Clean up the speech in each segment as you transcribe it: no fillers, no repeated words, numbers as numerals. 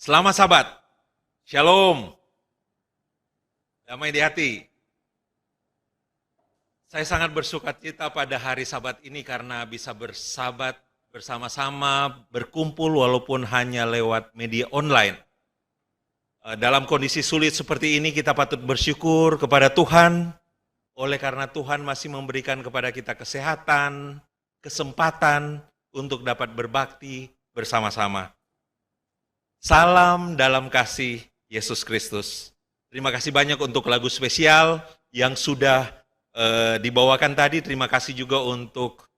Selamat Sabat, Shalom, damai di hati. Saya sangat bersukacita pada hari Sabat ini karena bisa bersabat bersama-sama, berkumpul walaupun hanya lewat media online. Dalam kondisi sulit seperti ini kita patut bersyukur kepada Tuhan, oleh karena Tuhan masih memberikan kepada kita kesehatan, kesempatan untuk dapat berbakti bersama-sama. Salam dalam kasih Yesus Kristus. Terima kasih banyak untuk lagu spesial yang sudah dibawakan tadi. Terima kasih juga untuk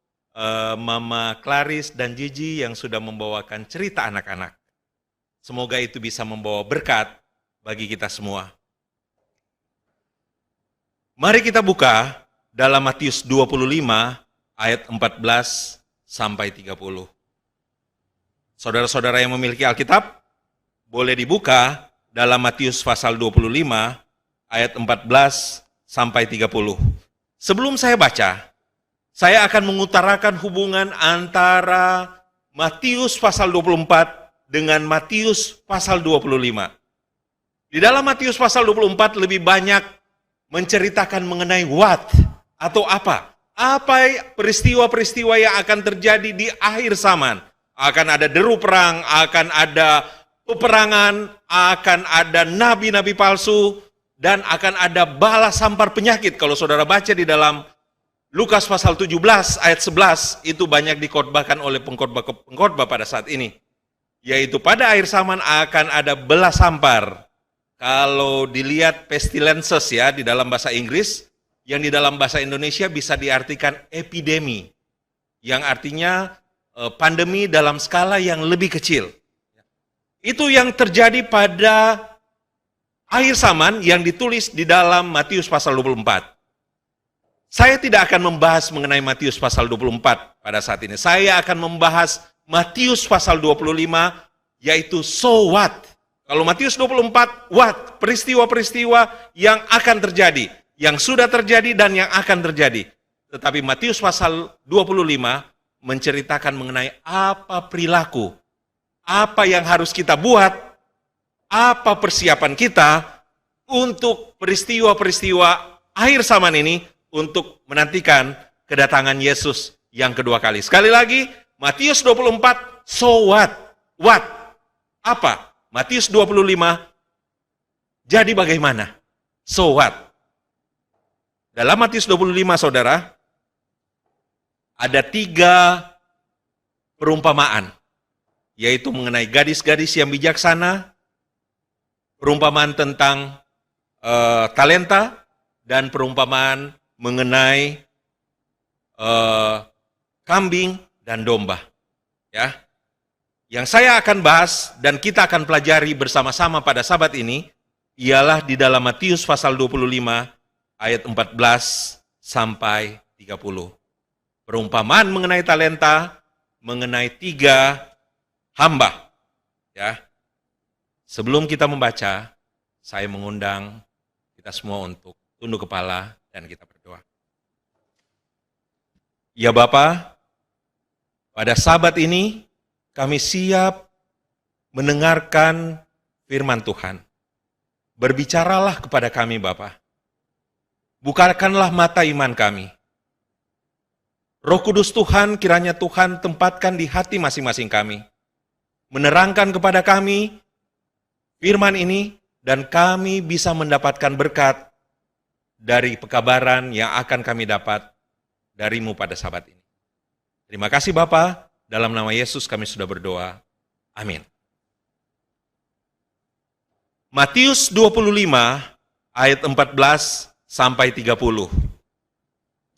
Mama Claris dan Gigi yang sudah membawakan cerita anak-anak. Semoga itu bisa membawa berkat bagi kita semua. Mari kita buka dalam Matius 25 ayat 14 sampai 30. Saudara-saudara yang memiliki Alkitab, boleh dibuka dalam Matius pasal 25 ayat 14 sampai 30. Sebelum saya baca, saya akan mengutarakan hubungan antara Matius pasal 24 dengan Matius pasal 25. Di dalam Matius pasal 24 lebih banyak menceritakan mengenai what atau apa. Apa peristiwa-peristiwa yang akan terjadi di akhir zaman. Akan ada deru perang, akan ada peperangan, akan ada nabi-nabi palsu, dan akan ada bala sampar penyakit. Kalau saudara baca di dalam Lukas pasal 17 ayat 11, itu banyak dikhotbahkan oleh pengkhotbah pada saat ini. Yaitu pada akhir zaman akan ada bala sampar. Kalau dilihat pestilences ya di dalam bahasa Inggris, yang di dalam bahasa Indonesia bisa diartikan epidemi. Yang artinya pandemi dalam skala yang lebih kecil. Itu yang terjadi pada akhir zaman yang ditulis di dalam Matius pasal 24. Saya tidak akan membahas mengenai Matius pasal 24 pada saat ini. Saya akan membahas Matius pasal 25, yaitu so what. Kalau Matius 24, what? Peristiwa-peristiwa yang akan terjadi, yang sudah terjadi dan yang akan terjadi. Tetapi Matius pasal 25 menceritakan mengenai apa perilaku, apa yang harus kita buat, apa persiapan kita untuk peristiwa-peristiwa akhir zaman ini untuk menantikan kedatangan Yesus yang kedua kali. Sekali lagi, Matius 24, so what? What? Apa? Matius 25, jadi bagaimana? So what? Dalam Matius 25, saudara, ada 3 perumpamaan. Yaitu mengenai gadis-gadis yang bijaksana, perumpamaan tentang talenta, dan perumpamaan mengenai kambing dan domba. Ya, yang saya akan bahas dan kita akan pelajari bersama-sama pada Sabat ini ialah di dalam Matius pasal 25 ayat 14 sampai 30. Perumpamaan mengenai talenta, mengenai 3 hamba, ya. Sebelum kita membaca, saya mengundang kita semua untuk tunduk kepala dan kita berdoa. Ya Bapa, pada Sabat ini kami siap mendengarkan firman Tuhan. Berbicaralah kepada kami Bapa. Bukakanlah mata iman kami. Roh Kudus Tuhan, kiranya Tuhan tempatkan di hati masing-masing kami. Menerangkan kepada kami firman ini dan kami bisa mendapatkan berkat dari pekabaran yang akan kami dapat darimu pada Sabat ini. Terima kasih Bapa, dalam nama Yesus kami sudah berdoa. Amin. Matius 25 ayat 14 sampai 30.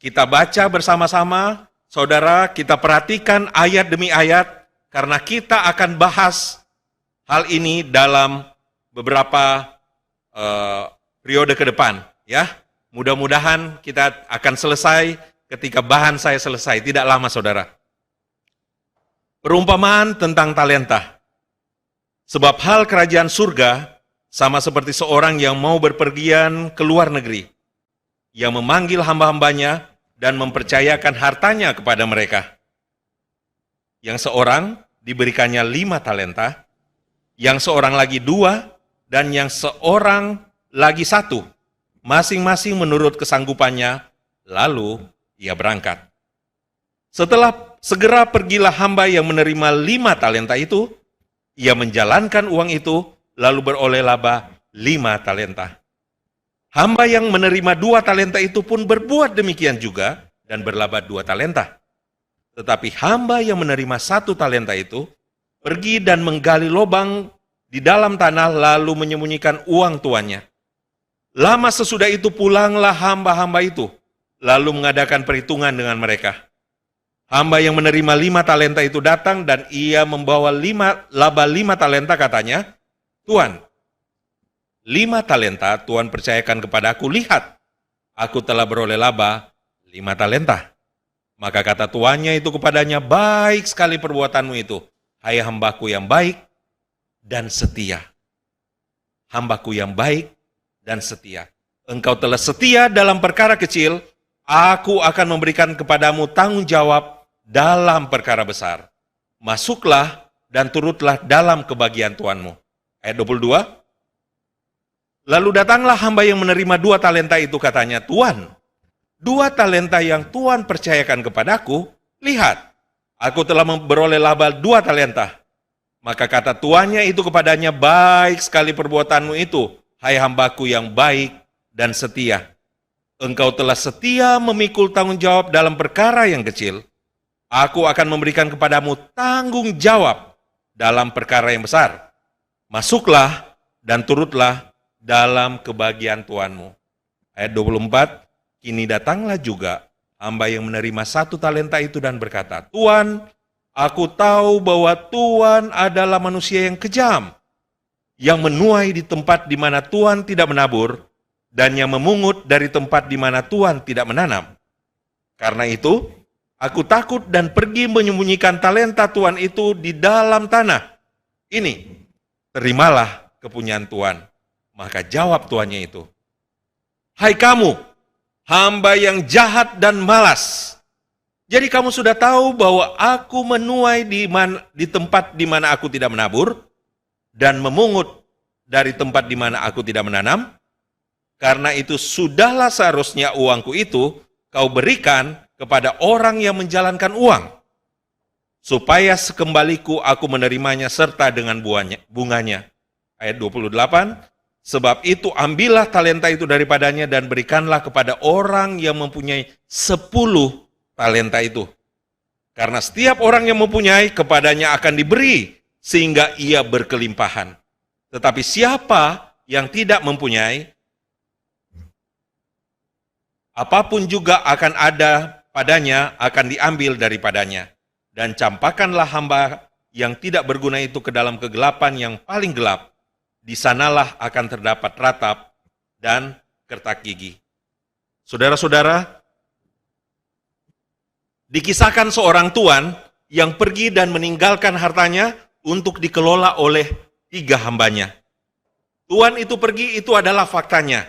Kita baca bersama-sama, saudara, kita perhatikan ayat demi ayat, karena kita akan bahas hal ini dalam beberapa periode ke depan. Ya, mudah-mudahan kita akan selesai ketika bahan saya selesai. Tidak lama, saudara. Perumpamaan tentang talenta. Sebab hal kerajaan surga sama seperti seorang yang mau berpergian ke luar negeri, yang memanggil hamba-hambanya dan mempercayakan hartanya kepada mereka. Yang seorang diberikannya 5 talenta, yang seorang lagi 2, dan yang seorang lagi 1, masing-masing menurut kesanggupannya, lalu ia berangkat. Segera pergilah hamba yang menerima 5 talenta itu, ia menjalankan uang itu, lalu beroleh laba 5 talenta. Hamba yang menerima 2 talenta itu pun berbuat demikian juga, dan berlaba 2 talenta. Tetapi hamba yang menerima 1 talenta itu, pergi dan menggali lubang di dalam tanah, lalu menyembunyikan uang tuannya. Lama sesudah itu pulanglah hamba-hamba itu, lalu mengadakan perhitungan dengan mereka. Hamba yang menerima 5 talenta itu datang, dan ia membawa laba 5 talenta, katanya, "Tuan, 5 talenta Tuan percayakan kepada aku, lihat, aku telah beroleh laba 5 talenta. Maka kata tuannya itu kepadanya, baik sekali perbuatanmu itu, hai hambaku yang baik dan setia. Hambaku yang baik dan setia. Engkau telah setia dalam perkara kecil, aku akan memberikan kepadamu tanggung jawab dalam perkara besar. Masuklah dan turutlah dalam kebahagiaan Tuanmu." Ayat 22. Lalu datanglah hamba yang menerima 2 talenta itu, katanya, "Tuan, 2 talenta yang Tuan percayakan kepadaku, lihat, aku telah beroleh laba 2 talenta. Maka kata tuannya itu kepadanya, baik sekali perbuatanmu itu, hai hambaku yang baik dan setia. Engkau telah setia memikul tanggung jawab dalam perkara yang kecil. Aku akan memberikan kepadamu tanggung jawab dalam perkara yang besar. Masuklah dan turutlah dalam kebahagiaan Tuanmu." Ayat 24, kini datanglah juga hamba yang menerima 1 talenta itu dan berkata, "Tuan, aku tahu bahwa Tuan adalah manusia yang kejam, yang menuai di tempat di mana Tuan tidak menabur, dan yang memungut dari tempat di mana Tuan tidak menanam. Karena itu, aku takut dan pergi menyembunyikan talenta Tuan itu di dalam tanah. Ini, terimalah kepunyaan Tuan." Maka jawab tuannya itu, "Hai kamu, hamba yang jahat dan malas. Jadi kamu sudah tahu bahwa aku menuai di tempat di mana aku tidak menabur, dan memungut dari tempat di mana aku tidak menanam. Karena itu sudahlah seharusnya uangku itu kau berikan kepada orang yang menjalankan uang, supaya sekembaliku aku menerimanya serta dengan bunganya." Ayat 28, "Sebab itu ambillah talenta itu daripadanya dan berikanlah kepada orang yang mempunyai 10 talenta itu. Karena setiap orang yang mempunyai, kepadanya akan diberi, sehingga ia berkelimpahan. Tetapi siapa yang tidak mempunyai, apapun juga akan ada padanya, akan diambil daripadanya. Dan campakkanlah hamba yang tidak berguna itu ke dalam kegelapan yang paling gelap. Di sanalah akan terdapat ratap dan kertak gigi." Saudara-saudara, dikisahkan seorang tuan yang pergi dan meninggalkan hartanya untuk dikelola oleh 3 hambanya. Tuan itu pergi, itu adalah faktanya.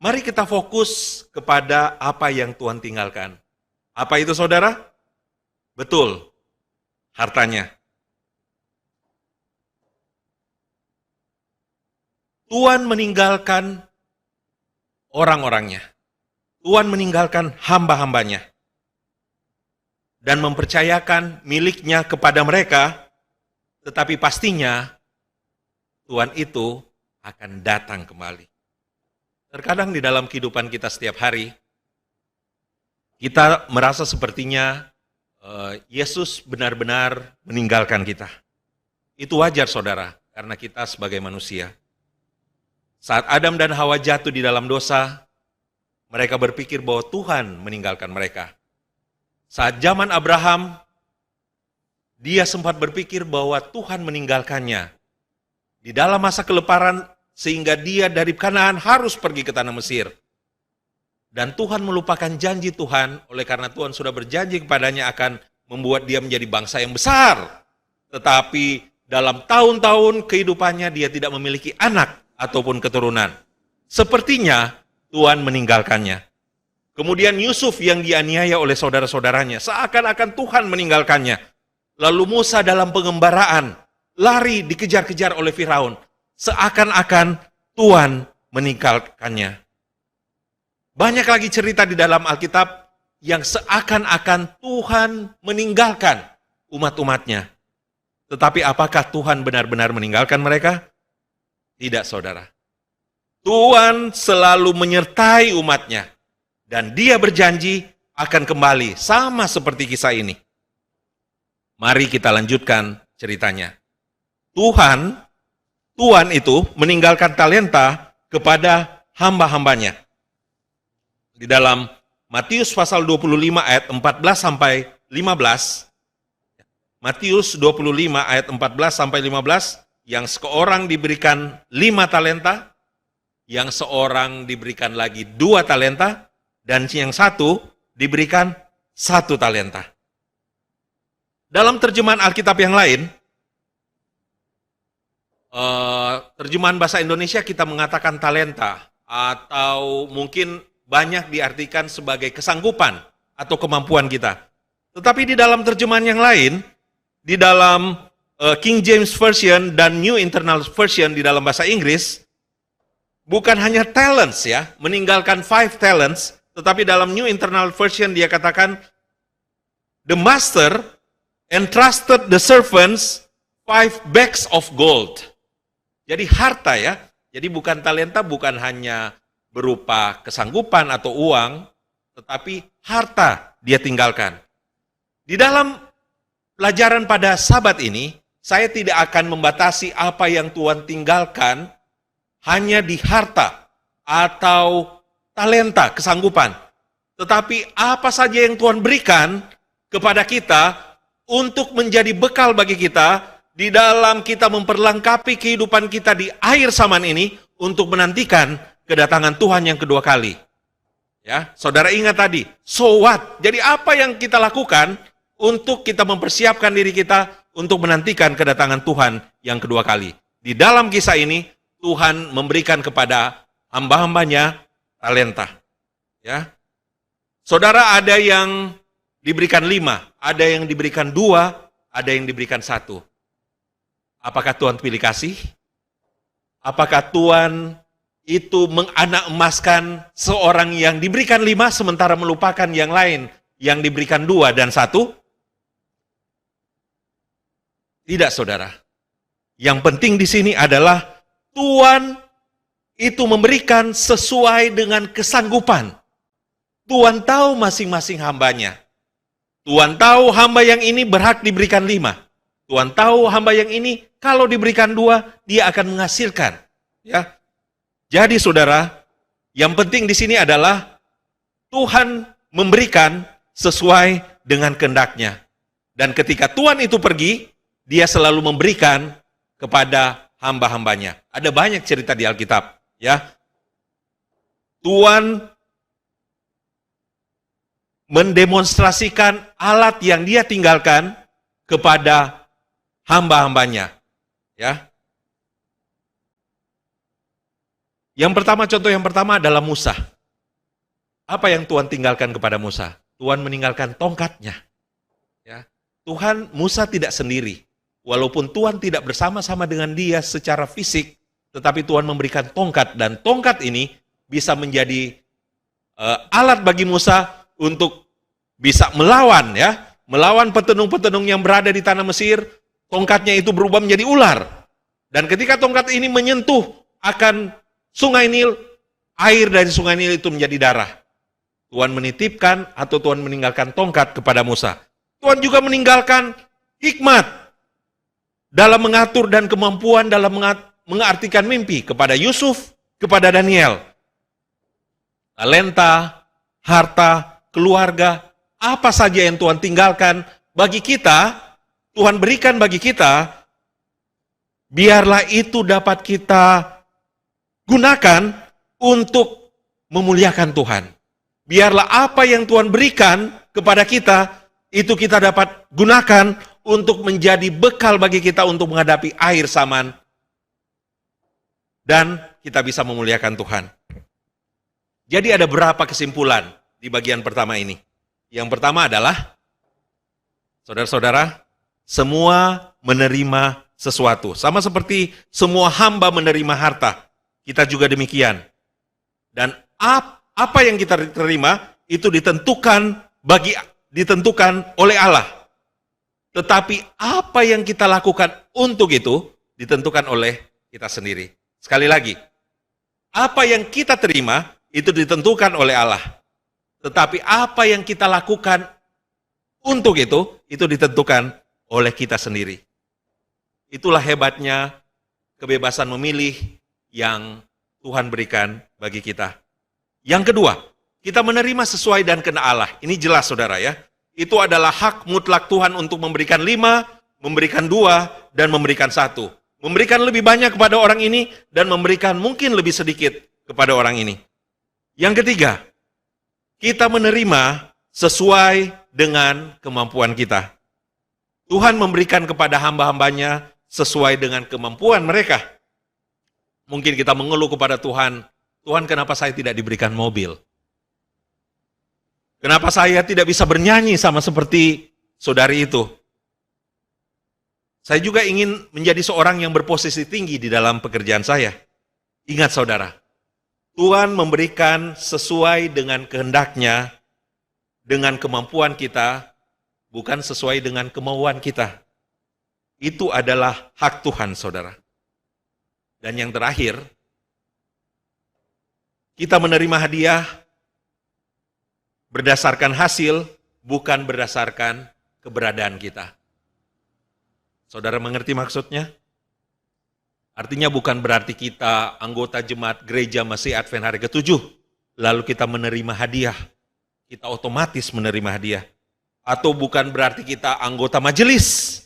Mari kita fokus kepada apa yang Tuhan tinggalkan. Apa itu, saudara? Betul, hartanya. Tuhan meninggalkan orang-orangnya. Tuhan meninggalkan hamba-hambanya. Dan mempercayakan miliknya kepada mereka, tetapi pastinya Tuhan itu akan datang kembali. Terkadang di dalam kehidupan kita setiap hari, kita merasa sepertinya Yesus benar-benar meninggalkan kita. Itu wajar, saudara, karena kita sebagai manusia. Saat Adam dan Hawa jatuh di dalam dosa, mereka berpikir bahwa Tuhan meninggalkan mereka. Saat zaman Abraham, dia sempat berpikir bahwa Tuhan meninggalkannya. Di dalam masa kelaparan, sehingga dia dari Kanaan harus pergi ke tanah Mesir. Dan Tuhan melupakan janji Tuhan, oleh karena Tuhan sudah berjanji kepadanya akan membuat dia menjadi bangsa yang besar. Tetapi dalam tahun-tahun kehidupannya dia tidak memiliki anak ataupun keturunan. Sepertinya Tuhan meninggalkannya. Kemudian Yusuf yang dianiaya oleh saudara-saudaranya, seakan-akan Tuhan meninggalkannya. Lalu Musa dalam pengembaraan, lari dikejar-kejar oleh Firaun. Seakan-akan Tuhan meninggalkannya. Banyak lagi cerita di dalam Alkitab yang seakan-akan Tuhan meninggalkan umat-umatnya. Tetapi apakah Tuhan benar-benar meninggalkan mereka? Tidak, saudara. Tuhan selalu menyertai umatnya. Dan dia berjanji akan kembali, sama seperti kisah ini. Mari kita lanjutkan ceritanya. Tuhan itu meninggalkan talenta kepada hamba-hambanya. Di dalam Matius pasal 25 ayat 14 sampai 15, Matius 25 ayat 14 sampai 15, yang seorang diberikan 5 talenta, yang seorang diberikan lagi 2 talenta, dan yang satu diberikan 1 talenta. Dalam terjemahan Alkitab yang lain, terjemahan bahasa Indonesia kita mengatakan talenta, atau mungkin banyak diartikan sebagai kesanggupan atau kemampuan kita. Tetapi di dalam terjemahan yang lain, di dalam King James Version dan New International Version di dalam bahasa Inggris, bukan hanya talents ya, meninggalkan 5 talents, tetapi dalam New International Version dia katakan, the master entrusted the servants 5 bags of gold. Jadi harta ya, jadi bukan talenta, bukan hanya berupa kesanggupan atau uang, tetapi harta dia tinggalkan. Di dalam pelajaran pada Sabat ini, saya tidak akan membatasi apa yang Tuhan tinggalkan hanya di harta atau talenta, kesanggupan. Tetapi apa saja yang Tuhan berikan kepada kita untuk menjadi bekal bagi kita di dalam kita memperlengkapi kehidupan kita di akhir zaman ini untuk menantikan kedatangan Tuhan yang kedua kali. Ya, saudara ingat tadi, so what? Jadi apa yang kita lakukan untuk kita mempersiapkan diri kita untuk menantikan kedatangan Tuhan yang kedua kali. Di dalam kisah ini, Tuhan memberikan kepada hamba-hambanya talenta. Ya, saudara, ada yang diberikan 5, ada yang diberikan 2, ada yang diberikan 1. Apakah Tuhan pilih kasih? Apakah Tuhan itu menganak emaskan seorang yang diberikan 5 sementara melupakan yang lain yang diberikan 2 dan 1? Tidak, saudara. Yang penting di sini adalah Tuhan itu memberikan sesuai dengan kesanggupan. Tuhan tahu masing-masing hambanya. Tuhan tahu hamba yang ini berhak diberikan 5. Tuhan tahu hamba yang ini kalau diberikan 2 dia akan menghasilkan. Ya. Jadi saudara, yang penting di sini adalah Tuhan memberikan sesuai dengan kehendaknya. Dan ketika Tuhan itu pergi, dia selalu memberikan kepada hamba-hambanya. Ada banyak cerita di Alkitab, ya. Tuhan mendemonstrasikan alat yang dia tinggalkan kepada hamba-hambanya, ya. Contoh yang pertama adalah Musa. Apa yang Tuhan tinggalkan kepada Musa? Tuhan meninggalkan tongkatnya. Ya. Musa tidak sendiri. Walaupun Tuhan tidak bersama-sama dengan dia secara fisik, tetapi Tuhan memberikan tongkat, dan tongkat ini bisa menjadi alat bagi Musa untuk bisa melawan, ya, melawan petenung-petenung yang berada di tanah Mesir. Tongkatnya itu berubah menjadi ular. Dan ketika tongkat ini menyentuh akan Sungai Nil, air dari Sungai Nil itu menjadi darah. Tuhan menitipkan atau Tuhan meninggalkan tongkat kepada Musa. Tuhan juga meninggalkan hikmat dalam mengatur dan kemampuan dalam mengartikan mimpi kepada Yusuf, kepada Daniel. Talenta, harta, keluarga, apa saja yang Tuhan tinggalkan bagi kita, Tuhan berikan bagi kita, biarlah itu dapat kita gunakan untuk memuliakan Tuhan. Biarlah apa yang Tuhan berikan kepada kita, itu kita dapat gunakan untuk menjadi bekal bagi kita untuk menghadapi akhir zaman. Dan kita bisa memuliakan Tuhan. Jadi ada berapa kesimpulan di bagian pertama ini? Yang pertama adalah, saudara-saudara, semua menerima sesuatu. Sama seperti semua hamba menerima harta, kita juga demikian. Dan apa yang kita terima itu ditentukan oleh Allah. Tetapi apa yang kita lakukan untuk itu ditentukan oleh kita sendiri. Sekali lagi, apa yang kita terima itu ditentukan oleh Allah. Tetapi apa yang kita lakukan untuk itu ditentukan oleh kita sendiri. Itulah hebatnya kebebasan memilih yang Tuhan berikan bagi kita. Yang kedua, kita menerima sesuai dan kehendak Allah. Ini jelas saudara ya. Itu adalah hak mutlak Tuhan untuk memberikan 5, memberikan 2, dan memberikan 1. Memberikan lebih banyak kepada orang ini, dan memberikan mungkin lebih sedikit kepada orang ini. Yang ketiga, kita menerima sesuai dengan kemampuan kita. Tuhan memberikan kepada hamba-hambanya sesuai dengan kemampuan mereka. Mungkin kita mengeluh kepada Tuhan, Tuhan kenapa saya tidak diberikan mobil? Kenapa saya tidak bisa bernyanyi sama seperti saudari itu? Saya juga ingin menjadi seorang yang berposisi tinggi di dalam pekerjaan saya. Ingat saudara, Tuhan memberikan sesuai dengan kehendaknya, dengan kemampuan kita, bukan sesuai dengan kemauan kita. Itu adalah hak Tuhan saudara. Dan yang terakhir, kita menerima hadiah berdasarkan hasil, bukan berdasarkan keberadaan kita. Saudara mengerti maksudnya? Artinya bukan berarti kita anggota jemaat gereja Masih Advent hari ke-7, lalu kita menerima hadiah. Kita otomatis menerima hadiah. Atau bukan berarti kita anggota majelis,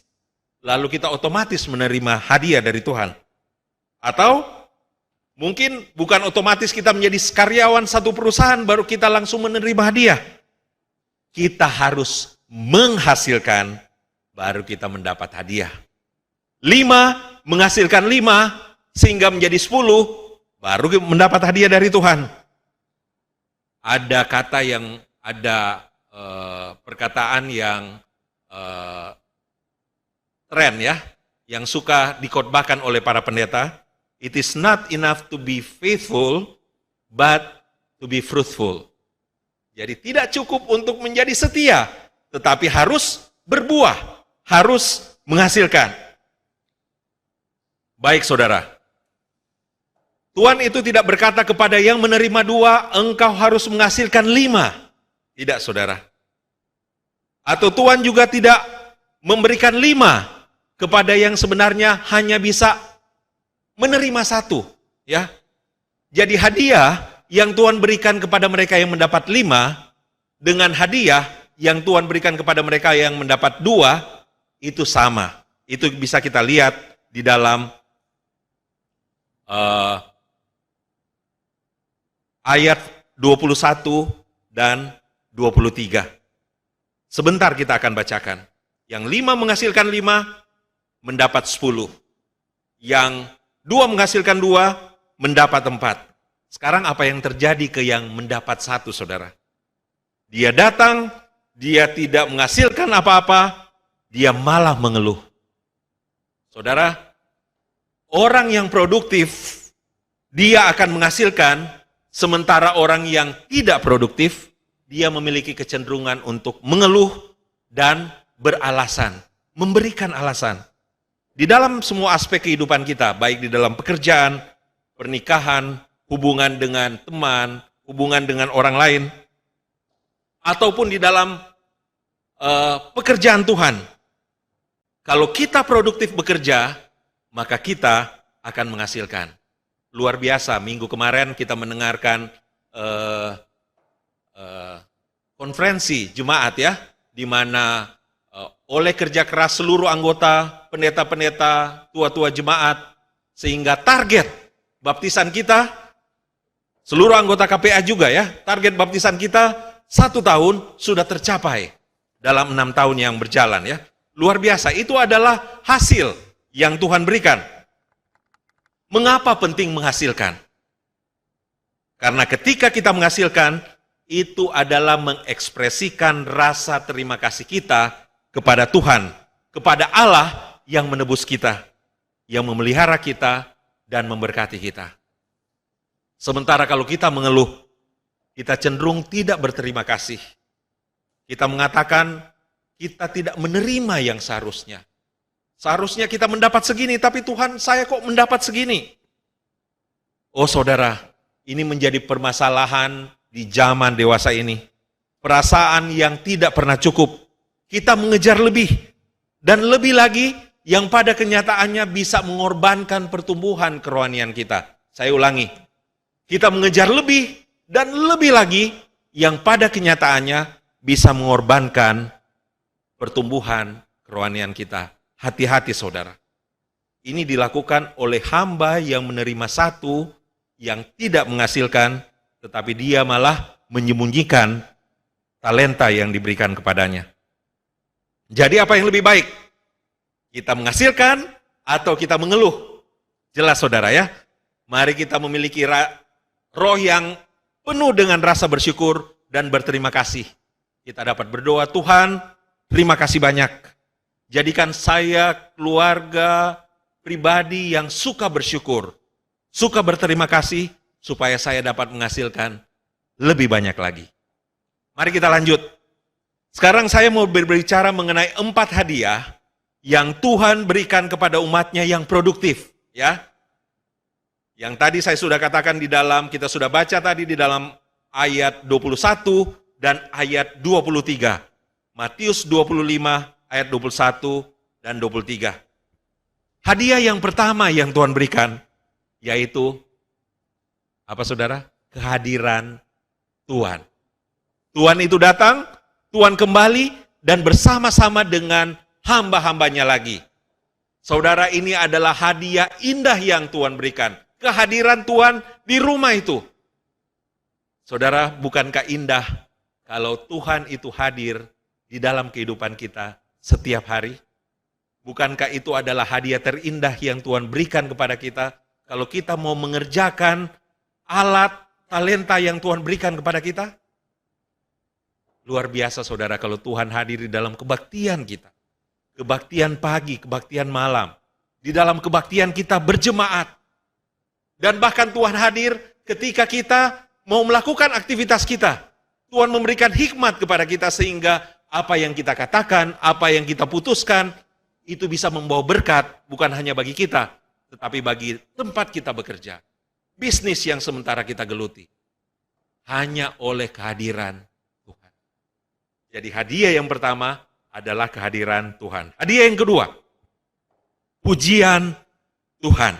lalu kita otomatis menerima hadiah dari Tuhan. Atau mungkin bukan otomatis kita menjadi karyawan satu perusahaan baru kita langsung menerima hadiah. Kita harus menghasilkan baru kita mendapat hadiah. 5 menghasilkan 5 sehingga menjadi 10 baru mendapat hadiah dari Tuhan. Ada kata yang perkataan yang tren ya, yang suka dikhotbahkan oleh para pendeta. It is not enough to be faithful, but to be fruitful. Jadi tidak cukup untuk menjadi setia, tetapi harus berbuah, harus menghasilkan. Baik saudara, Tuhan itu tidak berkata kepada yang menerima 2, engkau harus menghasilkan 5. Tidak saudara. Atau Tuhan juga tidak memberikan 5 kepada yang sebenarnya hanya bisa menerima 1, ya. Jadi hadiah yang Tuhan berikan kepada mereka yang mendapat 5 dengan hadiah yang Tuhan berikan kepada mereka yang mendapat 2 itu sama. Itu bisa kita lihat di dalam ayat 21 dan 23. Sebentar kita akan bacakan. Yang 5 menghasilkan 5 mendapat 10. Yang 2 menghasilkan 2, mendapat 4. Sekarang apa yang terjadi ke yang mendapat 1, saudara? Dia datang, dia tidak menghasilkan apa-apa, dia malah mengeluh. Saudara, orang yang produktif, dia akan menghasilkan, sementara orang yang tidak produktif, dia memiliki kecenderungan untuk mengeluh dan beralasan, memberikan alasan. Di dalam semua aspek kehidupan kita, baik di dalam pekerjaan, pernikahan, hubungan dengan teman, hubungan dengan orang lain, ataupun di dalam pekerjaan Tuhan. Kalau kita produktif bekerja, maka kita akan menghasilkan. Luar biasa, minggu kemarin kita mendengarkan konferensi jemaat ya, di mana oleh kerja keras seluruh anggota, pendeta-pendeta, tua-tua jemaat, sehingga target baptisan kita, seluruh anggota KPA juga ya, target baptisan kita 1 tahun sudah tercapai dalam 6 tahun yang berjalan ya. Luar biasa, itu adalah hasil yang Tuhan berikan. Mengapa penting menghasilkan? Karena ketika kita menghasilkan, itu adalah mengekspresikan rasa terima kasih kita kepada Tuhan, kepada Allah yang menebus kita. yang memelihara kita dan memberkati kita. Sementara kalau kita mengeluh, kita cenderung tidak berterima kasih. Kita mengatakan kita tidak menerima yang seharusnya. Seharusnya kita mendapat segini, tapi Tuhan, saya kok mendapat segini? Oh saudara, ini menjadi permasalahan di zaman dewasa ini. Perasaan yang tidak pernah cukup. Kita mengejar lebih. Dan lebih lagi, yang pada kenyataannya bisa mengorbankan pertumbuhan kerohanian kita. Saya ulangi, kita mengejar lebih dan lebih lagi yang pada kenyataannya bisa mengorbankan pertumbuhan kerohanian kita. Hati-hati saudara. Ini dilakukan oleh hamba yang menerima satu yang tidak menghasilkan, tetapi dia malah menyembunyikan talenta yang diberikan kepadanya. Jadi apa yang lebih baik? Kita menghasilkan atau kita mengeluh? Jelas saudara ya. Mari kita memiliki roh yang penuh dengan rasa bersyukur dan berterima kasih. Kita dapat berdoa, Tuhan, terima kasih banyak. Jadikan saya keluarga pribadi yang suka bersyukur, suka berterima kasih, supaya saya dapat menghasilkan lebih banyak lagi. Mari kita lanjut. Sekarang saya mau berbicara mengenai 4 hadiah yang Tuhan berikan kepada umatnya yang produktif. Ya. Yang tadi saya sudah katakan kita sudah baca tadi di dalam ayat 21 dan ayat 23. Matius 25 ayat 21 dan 23. Hadiah yang pertama yang Tuhan berikan, yaitu, apa saudara? Kehadiran Tuhan. Tuhan itu datang, Tuhan kembali, dan bersama-sama dengan hamba-hambanya lagi. Saudara, ini adalah hadiah indah yang Tuhan berikan. Kehadiran Tuhan di rumah itu. Saudara, bukankah indah kalau Tuhan itu hadir di dalam kehidupan kita setiap hari? Bukankah itu adalah hadiah terindah yang Tuhan berikan kepada kita kalau kita mau mengerjakan alat talenta yang Tuhan berikan kepada kita? Luar biasa saudara kalau Tuhan hadir di dalam kebaktian kita. Kebaktian pagi, kebaktian malam. Di dalam kebaktian kita berjemaat. Dan bahkan Tuhan hadir ketika kita mau melakukan aktivitas kita. Tuhan memberikan hikmat kepada kita sehingga apa yang kita katakan, apa yang kita putuskan, itu bisa membawa berkat bukan hanya bagi kita, tetapi bagi tempat kita bekerja. Bisnis yang sementara kita geluti. Hanya oleh kehadiran Tuhan. Jadi hadiah yang pertama adalah kehadiran Tuhan. Hadiah yang kedua, pujian Tuhan.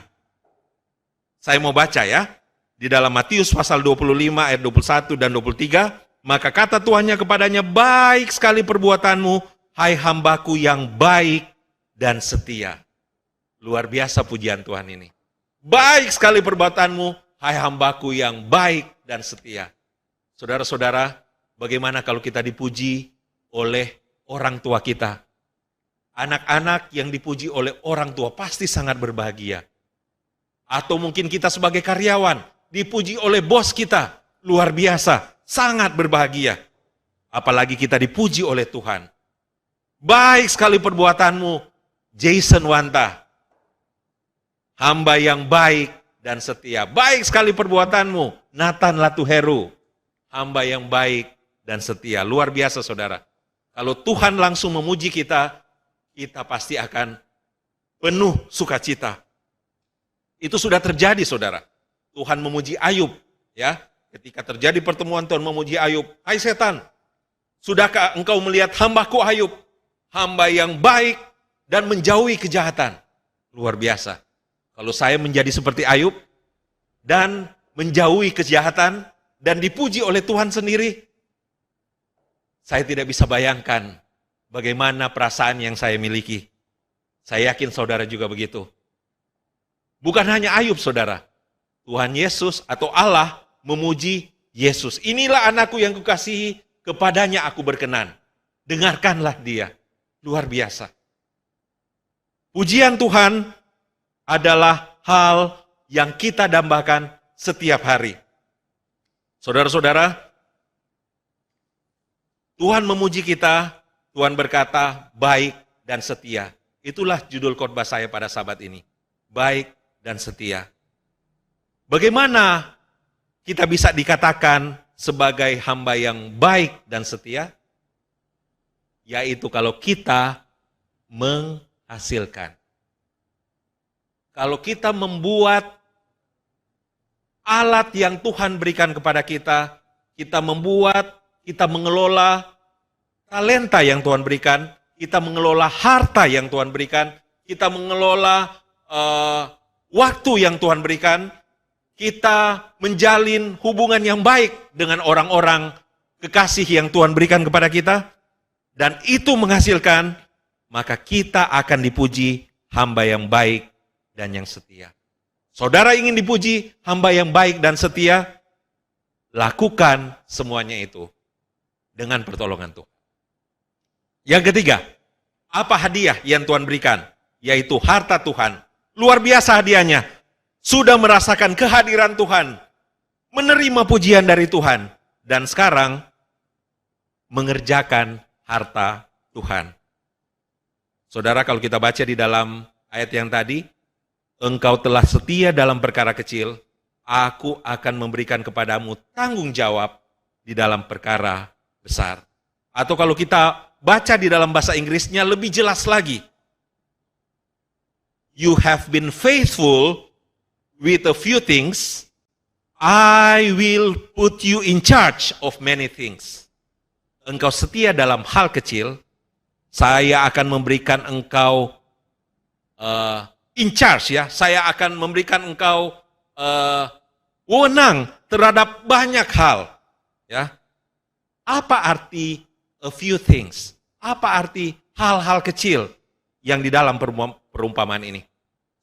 Saya mau baca ya, di dalam Matius pasal 25 ayat 21 dan 23, maka kata tuannya kepadanya, baik sekali perbuatanmu, hai hambaku yang baik dan setia. Luar biasa pujian Tuhan ini. Baik sekali perbuatanmu, hai hambaku yang baik dan setia. Saudara-saudara, bagaimana kalau kita dipuji oleh orang tua kita? Anak-anak yang dipuji oleh orang tua pasti sangat berbahagia. Atau mungkin kita sebagai karyawan, dipuji oleh bos kita, luar biasa, sangat berbahagia. Apalagi kita dipuji oleh Tuhan. Baik sekali perbuatanmu, Jason Wanta. Hamba yang baik dan setia. Baik sekali perbuatanmu, Nathan Latuheru. Hamba yang baik dan setia. Luar biasa saudara. Kalau Tuhan langsung memuji kita, kita pasti akan penuh sukacita. Itu sudah terjadi saudara. Tuhan memuji Ayub. Ya, ketika terjadi pertemuan Tuhan memuji Ayub. Hai setan, sudahkah engkau melihat hambaku Ayub? Hamba yang baik dan menjauhi kejahatan. Luar biasa. Kalau saya menjadi seperti Ayub dan menjauhi kejahatan dan dipuji oleh Tuhan sendiri, saya tidak bisa bayangkan bagaimana perasaan yang saya miliki. Saya yakin saudara juga begitu. Bukan hanya Ayub saudara. Tuhan Yesus atau Allah memuji Yesus. Inilah anakku yang kukasihi, kepadanya aku berkenan. Dengarkanlah dia. Luar biasa. Pujian Tuhan adalah hal yang kita dambakan setiap hari. Saudara-saudara, Tuhan memuji kita, Tuhan berkata baik dan setia. Itulah judul khotbah saya pada sabat ini. baik, dan setia. Bagaimana kita bisa dikatakan sebagai hamba yang baik dan setia? Yaitu kalau kita menghasilkan. Kalau kita membuat alat yang Tuhan berikan kepada kita, kita mengelola talenta yang Tuhan berikan, kita mengelola harta yang Tuhan berikan, kita mengelola waktu yang Tuhan berikan, kita menjalin hubungan yang baik dengan orang-orang kekasih yang Tuhan berikan kepada kita, dan itu menghasilkan, maka kita akan dipuji hamba yang baik dan yang setia. Saudara ingin dipuji hamba yang baik dan setia, lakukan semuanya itu dengan pertolongan Tuhan. Yang ketiga, apa hadiah yang Tuhan berikan? Yaitu harta Tuhan. Luar biasa hadiahnya. Sudah merasakan kehadiran Tuhan, menerima pujian dari Tuhan, dan sekarang mengerjakan harta Tuhan. Saudara, kalau kita baca di dalam ayat yang tadi, engkau telah setia dalam perkara kecil, aku akan memberikan kepadamu tanggung jawab di dalam perkara besar. Atau kalau kita baca di dalam bahasa Inggrisnya lebih jelas lagi, you have been faithful with a few things, I will put you in charge of many things. Engkau setia dalam hal kecil, saya akan memberikan engkau in charge, ya. Saya akan memberikan engkau wewenang terhadap banyak hal, ya. Apa arti a few things? Apa arti hal-hal kecil yang di dalam perumpamaan ini?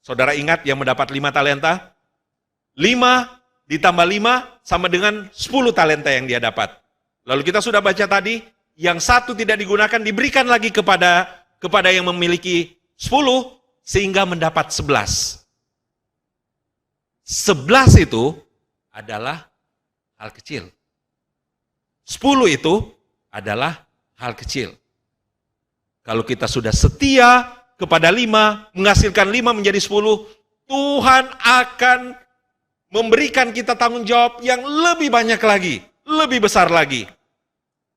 Saudara ingat yang mendapat 5 talenta? 5 ditambah 5 sama dengan 10 talenta yang dia dapat. Lalu kita sudah baca tadi, yang 1 tidak digunakan diberikan lagi kepada yang memiliki 10, sehingga mendapat 11. 11 itu adalah hal kecil. 10 itu adalah hal kecil. Kalau kita sudah setia kepada 5, menghasilkan 5 menjadi 10, Tuhan akan memberikan kita tanggung jawab yang lebih banyak lagi, lebih besar lagi.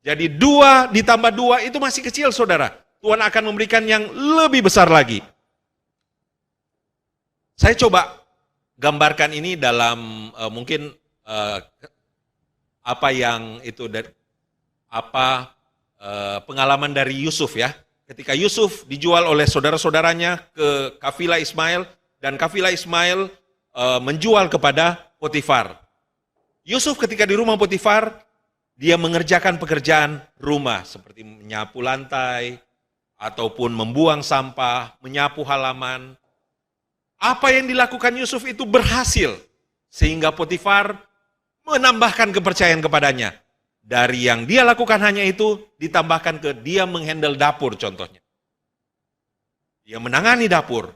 Jadi 2 ditambah 2 itu masih kecil, saudara. Tuhan akan memberikan yang lebih besar lagi. Saya coba gambarkan ini dalam mungkin apa yang itu pengalaman dari Yusuf, ya. Ketika Yusuf dijual oleh saudara-saudaranya ke kafilah Ismail, dan kafilah Ismail menjual kepada Potifar. Yusuf ketika di rumah Potifar, dia mengerjakan pekerjaan rumah seperti menyapu lantai, ataupun membuang sampah, menyapu halaman. Apa yang dilakukan Yusuf itu berhasil, sehingga Potifar menambahkan kepercayaan kepadanya. Dari yang dia lakukan hanya itu, ditambahkan ke dia menghandle dapur contohnya. Dia menangani dapur,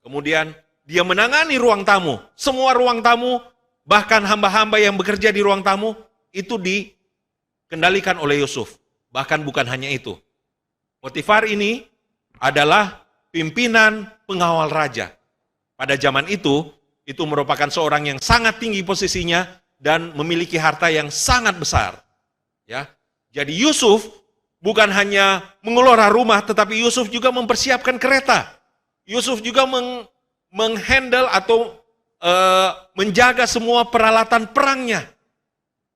kemudian dia menangani ruang tamu. Semua ruang tamu, bahkan hamba-hamba yang bekerja di ruang tamu, itu dikendalikan oleh Yusuf. Bahkan bukan hanya itu. Potifar ini adalah pimpinan pengawal raja. Pada zaman itu merupakan seorang yang sangat tinggi posisinya dan memiliki harta yang sangat besar. Ya, jadi Yusuf bukan hanya mengelola rumah, tetapi Yusuf juga mempersiapkan kereta. Yusuf juga menghandle atau menjaga semua peralatan perangnya.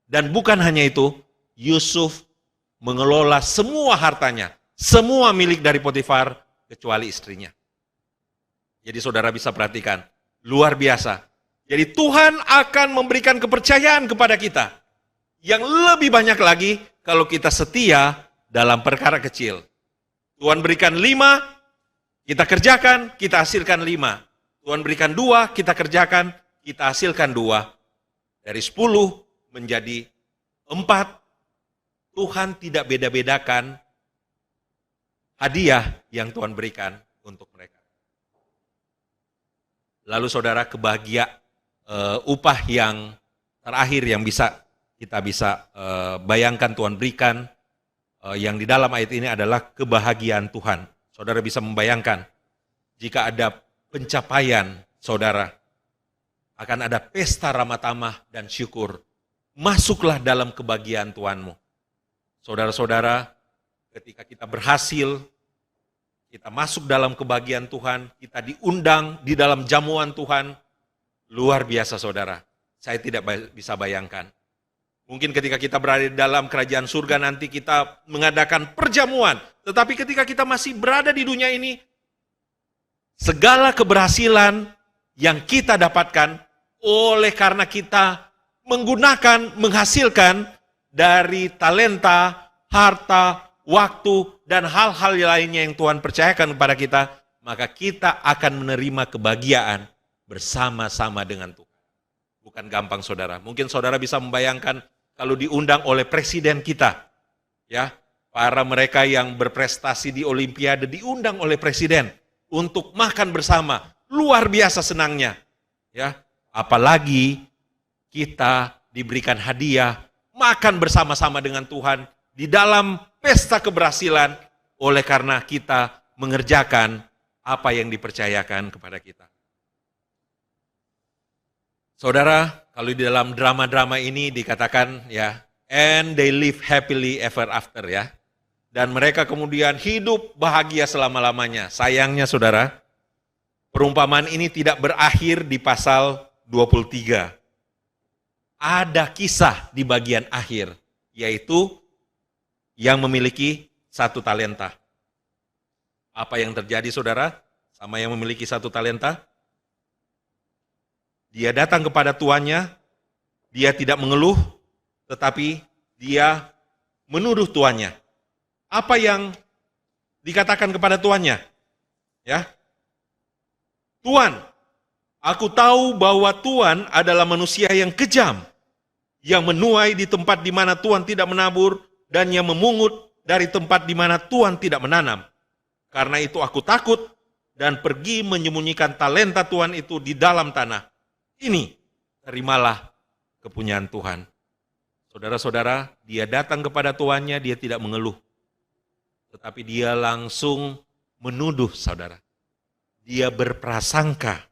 Dan bukan hanya itu, Yusuf mengelola semua hartanya, semua milik dari Potifar kecuali istrinya. Jadi saudara bisa perhatikan, luar biasa. Jadi Tuhan akan memberikan kepercayaan kepada kita yang lebih banyak lagi kalau kita setia dalam perkara kecil. Tuhan berikan 5, kita kerjakan, kita hasilkan 5. Tuhan berikan 2, kita kerjakan, kita hasilkan 2. Dari 10 menjadi 4. Tuhan tidak beda-bedakan hadiah yang Tuhan berikan untuk mereka. Lalu saudara, upah yang terakhir yang kita bisa bayangkan Tuhan berikan, yang di dalam ayat ini adalah kebahagiaan Tuhan. Saudara bisa membayangkan, jika ada pencapaian saudara, akan ada pesta ramah tamah dan syukur. Masuklah dalam kebahagiaan Tuhanmu. Saudara-saudara, ketika kita berhasil, kita masuk dalam kebahagiaan Tuhan, kita diundang di dalam jamuan Tuhan, luar biasa saudara. Saya tidak bisa bayangkan. Mungkin ketika kita berada di dalam kerajaan surga nanti kita mengadakan perjamuan. Tetapi ketika kita masih berada di dunia ini, segala keberhasilan yang kita dapatkan oleh karena kita menghasilkan dari talenta, harta, waktu, dan hal-hal lainnya yang Tuhan percayakan kepada kita, maka kita akan menerima kebahagiaan bersama-sama dengan Tuhan. Bukan gampang saudara. Mungkin saudara bisa membayangkan kalau diundang oleh presiden kita, ya, para mereka yang berprestasi di Olimpiade diundang oleh presiden untuk makan bersama, luar biasa senangnya, ya. Apalagi kita diberikan hadiah makan bersama-sama dengan Tuhan di dalam pesta keberhasilan oleh karena kita mengerjakan apa yang dipercayakan kepada kita. Saudara, kalau di dalam drama-drama ini dikatakan ya, and they live happily ever after ya. Dan mereka kemudian hidup bahagia selama-lamanya. Sayangnya saudara, perumpamaan ini tidak berakhir di pasal 23. Ada kisah di bagian akhir, yaitu yang memiliki 1 talenta. Apa yang terjadi saudara sama yang memiliki 1 talenta? Dia datang kepada tuannya, dia tidak mengeluh, tetapi dia menuduh tuannya. Apa yang dikatakan kepada tuannya? Ya, Tuan, aku tahu bahwa Tuan adalah manusia yang kejam, yang menuai di tempat di mana Tuan tidak menabur, dan yang memungut dari tempat di mana Tuan tidak menanam. Karena itu aku takut dan pergi menyembunyikan talenta Tuan itu di dalam tanah. Ini, terimalah kepunyaan Tuhan. Saudara-saudara, dia datang kepada tuannya, dia tidak mengeluh. Tetapi dia langsung menuduh saudara. Dia berprasangka,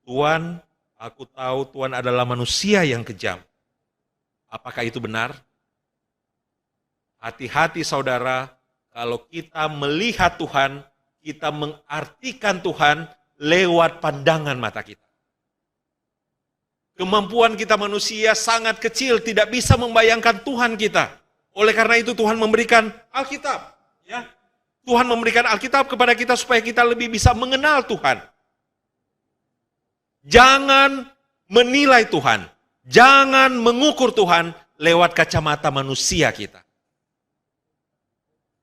Tuan, aku tahu Tuan adalah manusia yang kejam. Apakah itu benar? Hati-hati saudara, kalau kita melihat Tuhan, kita mengartikan Tuhan lewat pandangan mata kita. Kemampuan kita manusia sangat kecil, tidak bisa membayangkan Tuhan kita. Oleh karena itu Tuhan memberikan Alkitab. Ya, Tuhan memberikan Alkitab kepada kita supaya kita lebih bisa mengenal Tuhan. Jangan menilai Tuhan. Jangan mengukur Tuhan lewat kacamata manusia kita.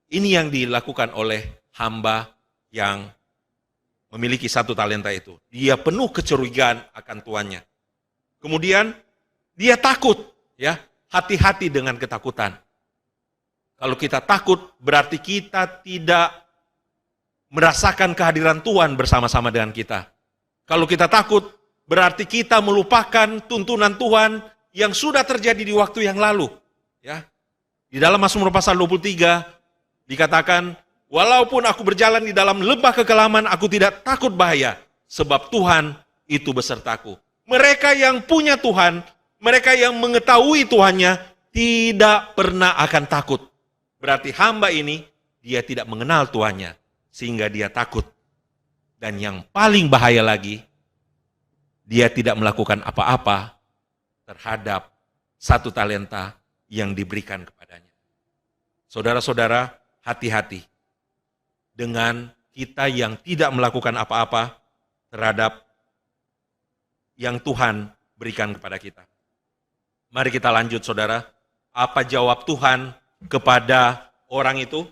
Ini yang dilakukan oleh hamba yang memiliki 1 talenta itu. Dia penuh kecurigaan akan tuannya. Kemudian dia takut, ya, hati-hati dengan ketakutan. Kalau kita takut berarti kita tidak merasakan kehadiran Tuhan bersama-sama dengan kita. Kalau kita takut berarti kita melupakan tuntunan Tuhan yang sudah terjadi di waktu yang lalu. Ya, di dalam Mazmur pasal 23 dikatakan, walaupun aku berjalan di dalam lembah kekelaman, aku tidak takut bahaya, sebab Tuhan itu besertaku. Mereka yang punya Tuhan, mereka yang mengetahui Tuhannya, tidak pernah akan takut. Berarti hamba ini, dia tidak mengenal Tuhannya, sehingga dia takut. Dan yang paling bahaya lagi, dia tidak melakukan apa-apa terhadap 1 talenta yang diberikan kepadanya. Saudara-saudara, hati-hati dengan kita yang tidak melakukan apa-apa terhadap yang Tuhan berikan kepada kita. Mari kita lanjut saudara. Apa jawab Tuhan kepada orang itu?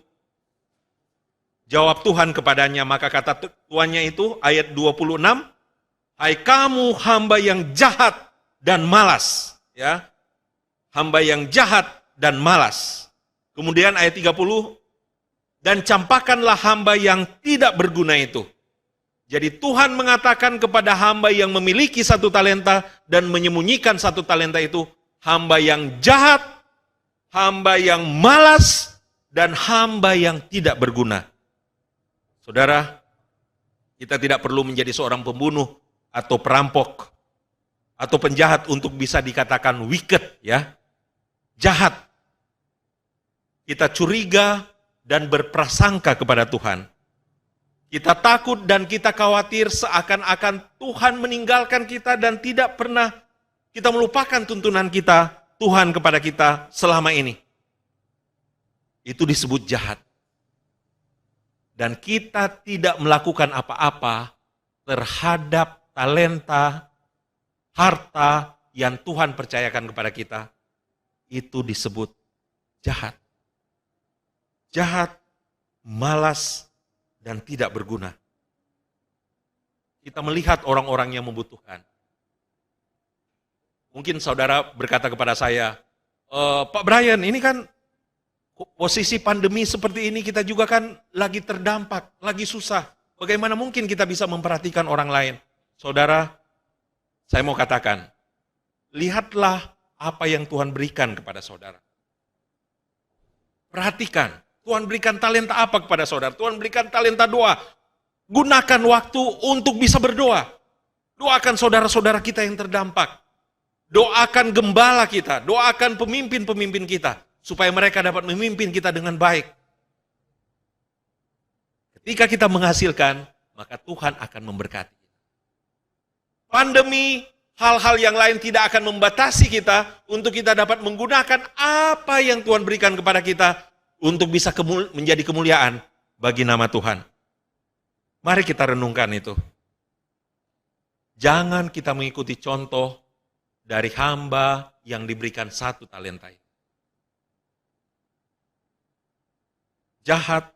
Jawab Tuhan kepadanya, maka kata tuannya itu, ayat 26, hai kamu hamba yang jahat dan malas. Ya, hamba yang jahat dan malas. Kemudian ayat 30, dan campakkanlah hamba yang tidak berguna itu. Jadi Tuhan mengatakan kepada hamba yang memiliki 1 talenta dan menyembunyikan 1 talenta itu, hamba yang jahat, hamba yang malas, dan hamba yang tidak berguna. Saudara, kita tidak perlu menjadi seorang pembunuh atau perampok atau penjahat untuk bisa dikatakan wicked, ya, jahat. Kita curiga dan berprasangka kepada Tuhan. Kita takut dan kita khawatir seakan-akan Tuhan meninggalkan kita dan tidak pernah kita melupakan tuntunan kita, Tuhan kepada kita selama ini. Itu disebut jahat. Dan kita tidak melakukan apa-apa terhadap talenta, harta yang Tuhan percayakan kepada kita. Itu disebut jahat. Jahat, malas, dan tidak berguna. Kita melihat orang-orang yang membutuhkan. Mungkin saudara berkata kepada saya, Pak Brian, ini kan posisi pandemi seperti ini, kita juga kan lagi terdampak, lagi susah. Bagaimana mungkin kita bisa memperhatikan orang lain? Saudara, saya mau katakan, lihatlah apa yang Tuhan berikan kepada saudara. Perhatikan, Tuhan berikan talenta apa kepada saudara? Tuhan berikan talenta doa. Gunakan waktu untuk bisa berdoa. Doakan saudara-saudara kita yang terdampak. Doakan gembala kita, doakan pemimpin-pemimpin kita, supaya mereka dapat memimpin kita dengan baik. Ketika kita menghasilkan, maka Tuhan akan memberkati. Pandemi, hal-hal yang lain tidak akan membatasi kita untuk kita dapat menggunakan apa yang Tuhan berikan kepada kita untuk bisa menjadi kemuliaan bagi nama Tuhan. Mari kita renungkan itu. Jangan kita mengikuti contoh dari hamba yang diberikan 1 talenta. Jahat,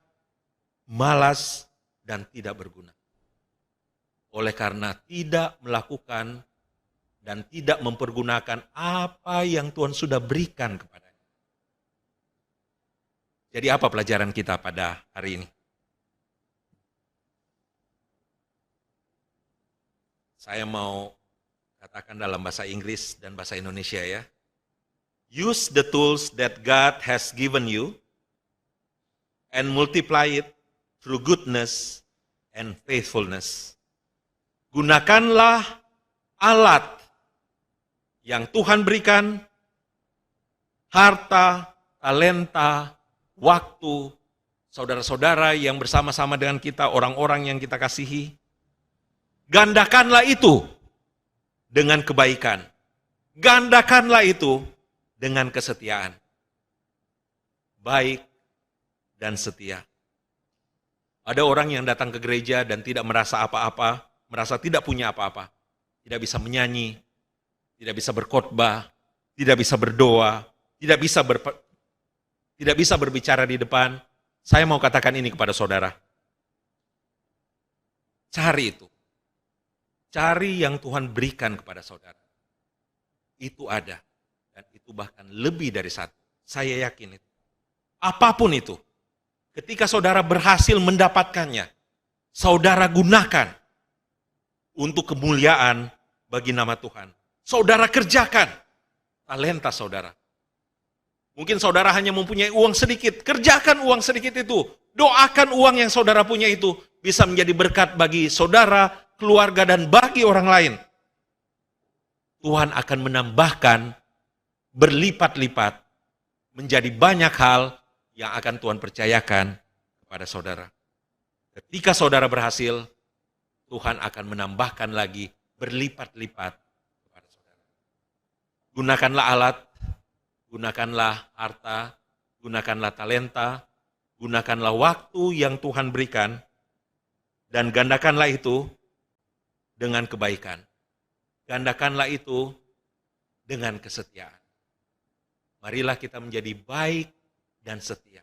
malas, dan tidak berguna. Oleh karena tidak melakukan dan tidak mempergunakan apa yang Tuhan sudah berikan kepadanya. Jadi apa pelajaran kita pada hari ini? Saya mau katakan dalam bahasa Inggris dan bahasa Indonesia, ya. Use the tools that God has given you and multiply it through goodness and faithfulness. Gunakanlah alat yang Tuhan berikan, harta, talenta, waktu, saudara-saudara yang bersama-sama dengan kita, orang-orang yang kita kasihi. Gandakanlah itu dengan kebaikan. Gandakanlah itu dengan kesetiaan. Baik dan setia. Ada orang yang datang ke gereja dan tidak merasa apa-apa, merasa tidak punya apa-apa. Tidak bisa menyanyi, tidak bisa berkhotbah, tidak bisa berdoa, tidak bisa berbicara di depan. Saya mau katakan ini kepada saudara. Cari itu. Cari yang Tuhan berikan kepada saudara. Itu ada. Dan itu bahkan lebih dari 1. Saya yakin itu. Apapun itu. Ketika saudara berhasil mendapatkannya, saudara gunakan untuk kemuliaan bagi nama Tuhan. Saudara kerjakan talenta saudara. Mungkin saudara hanya mempunyai uang sedikit, kerjakan uang sedikit itu. Doakan uang yang saudara punya itu bisa menjadi berkat bagi saudara, keluarga, dan bagi orang lain. Tuhan akan menambahkan berlipat-lipat menjadi banyak hal yang akan Tuhan percayakan kepada saudara. Ketika saudara berhasil, Tuhan akan menambahkan lagi berlipat-lipat kepada saudara. Gunakanlah alat, gunakanlah harta, gunakanlah talenta, gunakanlah waktu yang Tuhan berikan, dan gandakanlah itu dengan kebaikan. Gandakanlah itu dengan kesetiaan. Marilah kita menjadi baik dan setia.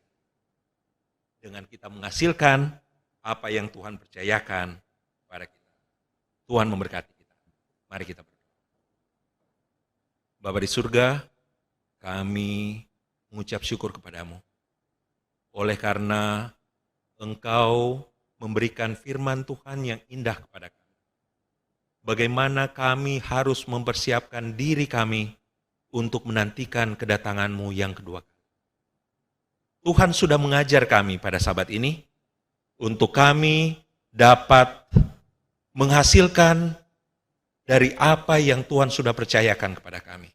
Dengan kita menghasilkan apa yang Tuhan percayakan kepada kita. Tuhan memberkati kita. Mari kita berdoa. Bapa di surga, kami mengucap syukur kepadamu. Oleh karena Engkau memberikan firman Tuhan yang indah kepada kami. Bagaimana kami harus mempersiapkan diri kami untuk menantikan kedatangan-Mu yang kedua kali. Tuhan sudah mengajar kami pada sabat ini untuk kami dapat menghasilkan dari apa yang Tuhan sudah percayakan kepada kami.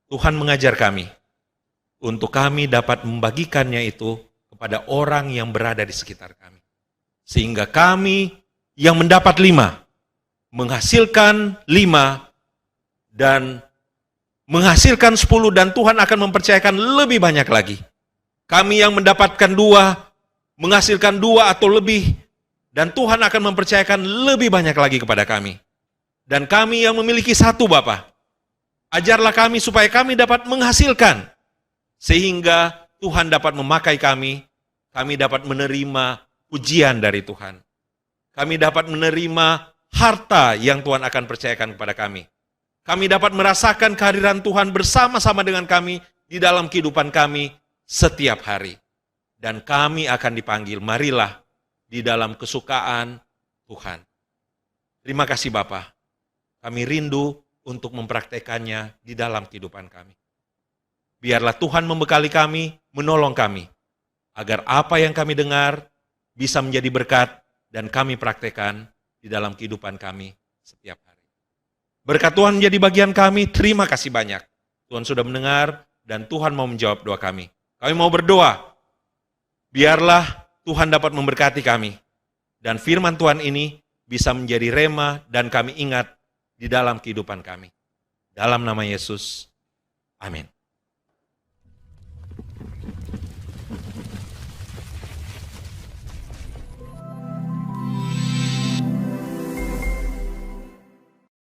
Tuhan mengajar kami untuk kami dapat membagikannya itu kepada orang yang berada di sekitar kami. Sehingga kami yang mendapat 5, menghasilkan 5, dan menghasilkan 10, dan Tuhan akan mempercayakan lebih banyak lagi. Kami yang mendapatkan 2, menghasilkan 2 atau lebih, dan Tuhan akan mempercayakan lebih banyak lagi kepada kami. Dan kami yang memiliki 1, Bapa, ajarlah kami supaya kami dapat menghasilkan, sehingga Tuhan dapat memakai kami dapat menerima pujian dari Tuhan. Kami dapat menerima harta yang Tuhan akan percayakan kepada kami. Kami dapat merasakan kehadiran Tuhan bersama-sama dengan kami di dalam kehidupan kami setiap hari. Dan kami akan dipanggil, marilah di dalam kesukaan Tuhan. Terima kasih Bapa. Kami rindu untuk mempraktekannya di dalam kehidupan kami. Biarlah Tuhan membekali kami, menolong kami, agar apa yang kami dengar bisa menjadi berkat dan kami praktekkan di dalam kehidupan kami setiap hari. Berkat Tuhan menjadi bagian kami, terima kasih banyak. Tuhan sudah mendengar dan Tuhan mau menjawab doa kami. Kami mau berdoa, biarlah Tuhan dapat memberkati kami. Dan firman Tuhan ini bisa menjadi rema dan kami ingat di dalam kehidupan kami. Dalam nama Yesus, amin.